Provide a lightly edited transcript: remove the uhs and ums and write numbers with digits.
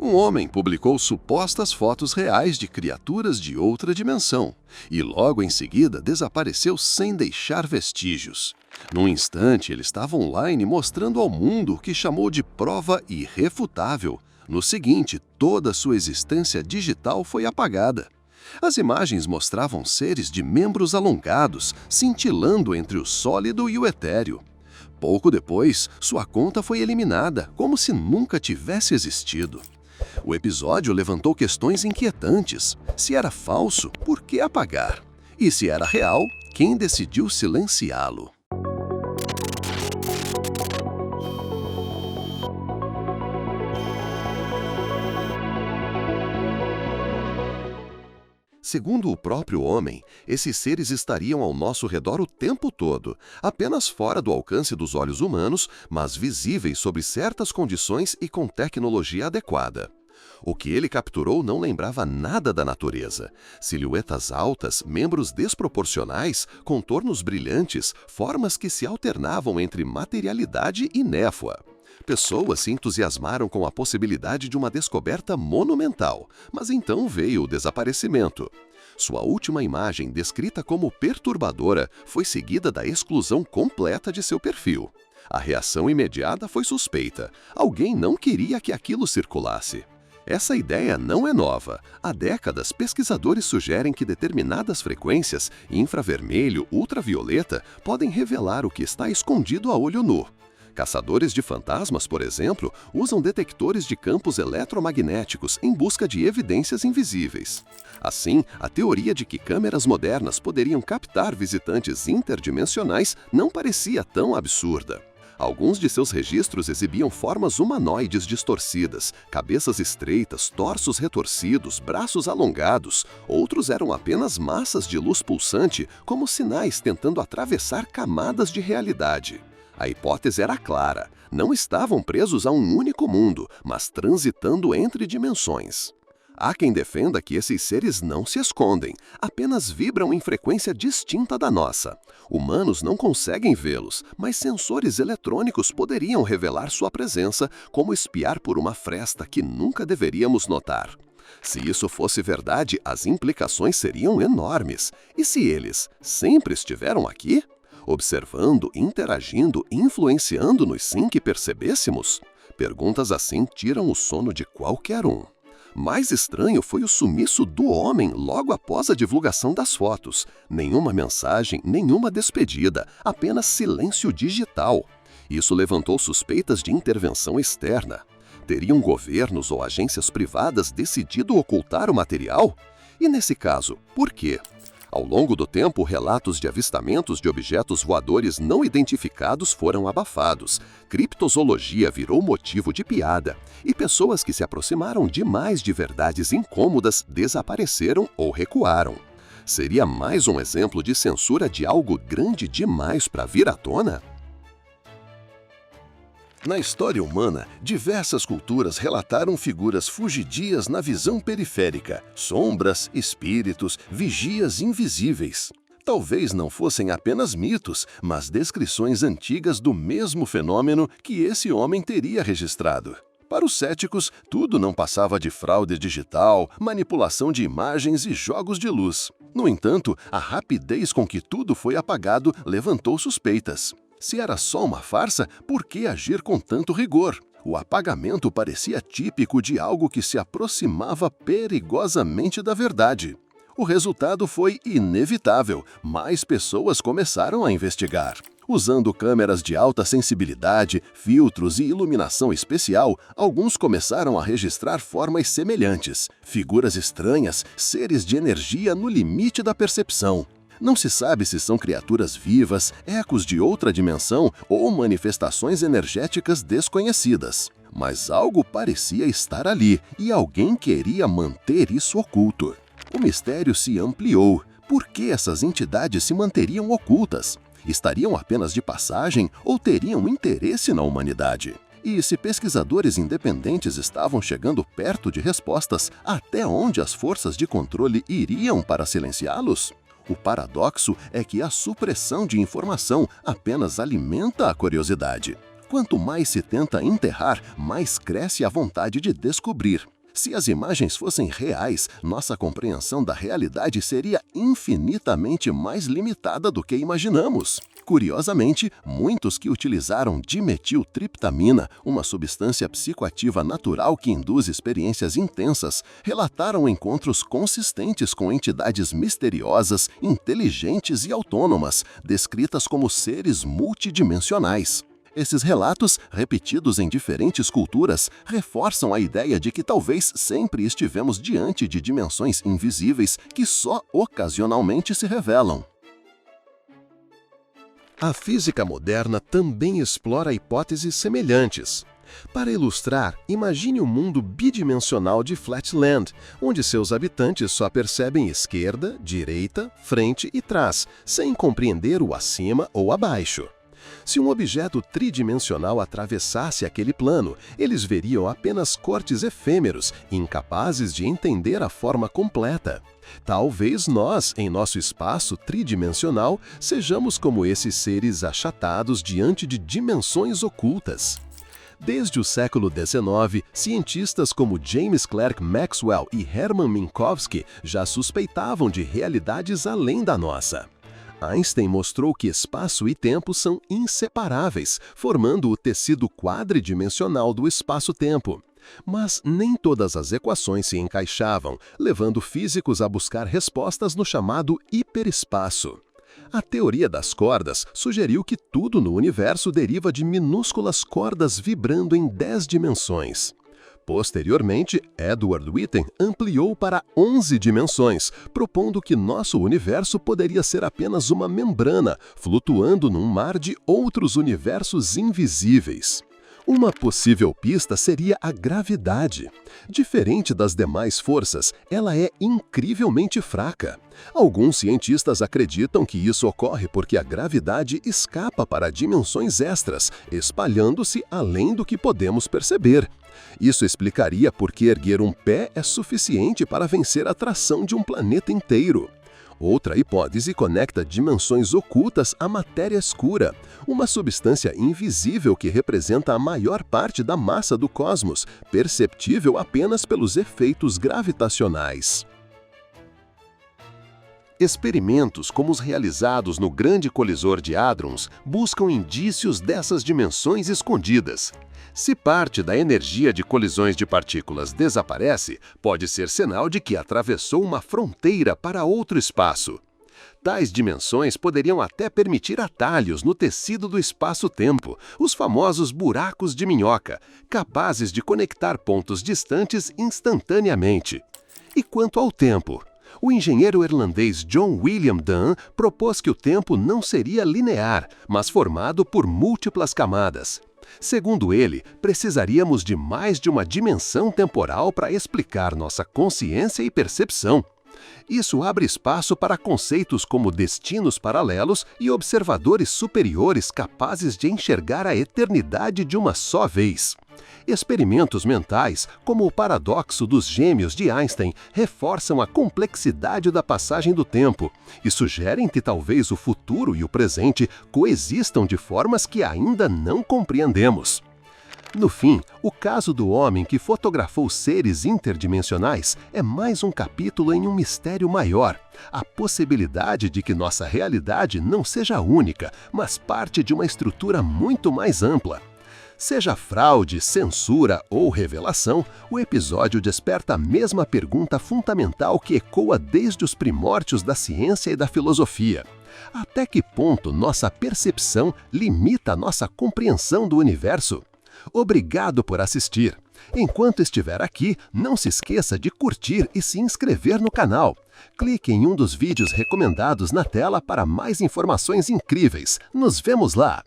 Um homem publicou supostas fotos reais de criaturas de outra dimensão e logo em seguida desapareceu sem deixar vestígios. Num instante, ele estava online mostrando ao mundo o que chamou de prova irrefutável. No seguinte, toda sua existência digital foi apagada. As imagens mostravam seres de membros alongados, cintilando entre o sólido e o etéreo. Pouco depois, sua conta foi eliminada, como se nunca tivesse existido. O episódio levantou questões inquietantes. Se era falso, por que apagar? E se era real, quem decidiu silenciá-lo? Segundo o próprio homem, esses seres estariam ao nosso redor o tempo todo, apenas fora do alcance dos olhos humanos, mas visíveis sob certas condições e com tecnologia adequada. O que ele capturou não lembrava nada da natureza. Silhuetas altas, membros desproporcionais, contornos brilhantes, formas que se alternavam entre materialidade e névoa. Pessoas se entusiasmaram com a possibilidade de uma descoberta monumental, mas então veio o desaparecimento. Sua última imagem, descrita como perturbadora, foi seguida da exclusão completa de seu perfil. A reação imediata foi suspeita. Alguém não queria que aquilo circulasse. Essa ideia não é nova. Há décadas, pesquisadores sugerem que determinadas frequências, infravermelho, ultravioleta, podem revelar o que está escondido a olho nu. Caçadores de fantasmas, por exemplo, usam detectores de campos eletromagnéticos em busca de evidências invisíveis. Assim, a teoria de que câmeras modernas poderiam captar visitantes interdimensionais não parecia tão absurda. Alguns de seus registros exibiam formas humanoides distorcidas, cabeças estreitas, torsos retorcidos, braços alongados. Outros eram apenas massas de luz pulsante, como sinais tentando atravessar camadas de realidade. A hipótese era clara: não estavam presos a um único mundo, mas transitando entre dimensões. Há quem defenda que esses seres não se escondem, apenas vibram em frequência distinta da nossa. Humanos não conseguem vê-los, mas sensores eletrônicos poderiam revelar sua presença, como espiar por uma fresta que nunca deveríamos notar. Se isso fosse verdade, as implicações seriam enormes. E se eles sempre estiveram aqui? Observando, interagindo, influenciando-nos sem que percebêssemos? Perguntas assim tiram o sono de qualquer um. Mais estranho foi o sumiço do homem logo após a divulgação das fotos. Nenhuma mensagem, nenhuma despedida, apenas silêncio digital. Isso levantou suspeitas de intervenção externa. Teriam governos ou agências privadas decidido ocultar o material? E nesse caso, por quê? Ao longo do tempo, relatos de avistamentos de objetos voadores não identificados foram abafados, criptozoologia virou motivo de piada, e pessoas que se aproximaram demais de verdades incômodas desapareceram ou recuaram. Seria mais um exemplo de censura de algo grande demais para vir à tona? Na história humana, diversas culturas relataram figuras fugidias na visão periférica, sombras, espíritos, vigias invisíveis. Talvez não fossem apenas mitos, mas descrições antigas do mesmo fenômeno que esse homem teria registrado. Para os céticos, tudo não passava de fraude digital, manipulação de imagens e jogos de luz. No entanto, a rapidez com que tudo foi apagado levantou suspeitas. Se era só uma farsa, por que agir com tanto rigor? O apagamento parecia típico de algo que se aproximava perigosamente da verdade. O resultado foi inevitável. Mais pessoas começaram a investigar. Usando câmeras de alta sensibilidade, filtros e iluminação especial, alguns começaram a registrar formas semelhantes, figuras estranhas, seres de energia no limite da percepção. Não se sabe se são criaturas vivas, ecos de outra dimensão ou manifestações energéticas desconhecidas. Mas algo parecia estar ali e alguém queria manter isso oculto. O mistério se ampliou. Por que essas entidades se manteriam ocultas? Estariam apenas de passagem ou teriam interesse na humanidade? E se pesquisadores independentes estavam chegando perto de respostas, até onde as forças de controle iriam para silenciá-los? O paradoxo é que a supressão de informação apenas alimenta a curiosidade. Quanto mais se tenta enterrar, mais cresce a vontade de descobrir. Se as imagens fossem reais, nossa compreensão da realidade seria infinitamente mais limitada do que imaginamos. Curiosamente, muitos que utilizaram dimetiltriptamina, uma substância psicoativa natural que induz experiências intensas, relataram encontros consistentes com entidades misteriosas, inteligentes e autônomas, descritas como seres multidimensionais. Esses relatos, repetidos em diferentes culturas, reforçam a ideia de que talvez sempre estivemos diante de dimensões invisíveis que só ocasionalmente se revelam. A física moderna também explora hipóteses semelhantes. Para ilustrar, imagine um mundo bidimensional de Flatland, onde seus habitantes só percebem esquerda, direita, frente e trás, sem compreender o acima ou abaixo. Se um objeto tridimensional atravessasse aquele plano, eles veriam apenas cortes efêmeros, incapazes de entender a forma completa. Talvez nós, em nosso espaço tridimensional, sejamos como esses seres achatados diante de dimensões ocultas. Desde o século XIX, cientistas como James Clerk Maxwell e Hermann Minkowski já suspeitavam de realidades além da nossa. Einstein mostrou que espaço e tempo são inseparáveis, formando o tecido quadridimensional do espaço-tempo. Mas nem todas as equações se encaixavam, levando físicos a buscar respostas no chamado hiperespaço. A teoria das cordas sugeriu que tudo no universo deriva de minúsculas cordas vibrando em 10 dimensões. Posteriormente, Edward Witten ampliou para 11 dimensões, propondo que nosso universo poderia ser apenas uma membrana, flutuando num mar de outros universos invisíveis. Uma possível pista seria a gravidade. Diferente das demais forças, ela é incrivelmente fraca. Alguns cientistas acreditam que isso ocorre porque a gravidade escapa para dimensões extras, espalhando-se além do que podemos perceber. Isso explicaria por que erguer um pé é suficiente para vencer a atração de um planeta inteiro. Outra hipótese conecta dimensões ocultas à matéria escura, uma substância invisível que representa a maior parte da massa do cosmos, perceptível apenas pelos efeitos gravitacionais. Experimentos como os realizados no Grande Colisor de Hadrons buscam indícios dessas dimensões escondidas. Se parte da energia de colisões de partículas desaparece, pode ser sinal de que atravessou uma fronteira para outro espaço. Tais dimensões poderiam até permitir atalhos no tecido do espaço-tempo, os famosos buracos de minhoca, capazes de conectar pontos distantes instantaneamente. E quanto ao tempo? O engenheiro irlandês John William Dunn propôs que o tempo não seria linear, mas formado por múltiplas camadas. Segundo ele, precisaríamos de mais de uma dimensão temporal para explicar nossa consciência e percepção. Isso abre espaço para conceitos como destinos paralelos e observadores superiores capazes de enxergar a eternidade de uma só vez. Experimentos mentais, como o paradoxo dos gêmeos de Einstein, reforçam a complexidade da passagem do tempo e sugerem que talvez o futuro e o presente coexistam de formas que ainda não compreendemos. No fim, o caso do homem que fotografou seres interdimensionais é mais um capítulo em um mistério maior, a possibilidade de que nossa realidade não seja única, mas parte de uma estrutura muito mais ampla. Seja fraude, censura ou revelação, o episódio desperta a mesma pergunta fundamental que ecoa desde os primórdios da ciência e da filosofia. Até que ponto nossa percepção limita a nossa compreensão do universo? Obrigado por assistir. Enquanto estiver aqui, não se esqueça de curtir e se inscrever no canal. Clique em um dos vídeos recomendados na tela para mais informações incríveis. Nos vemos lá!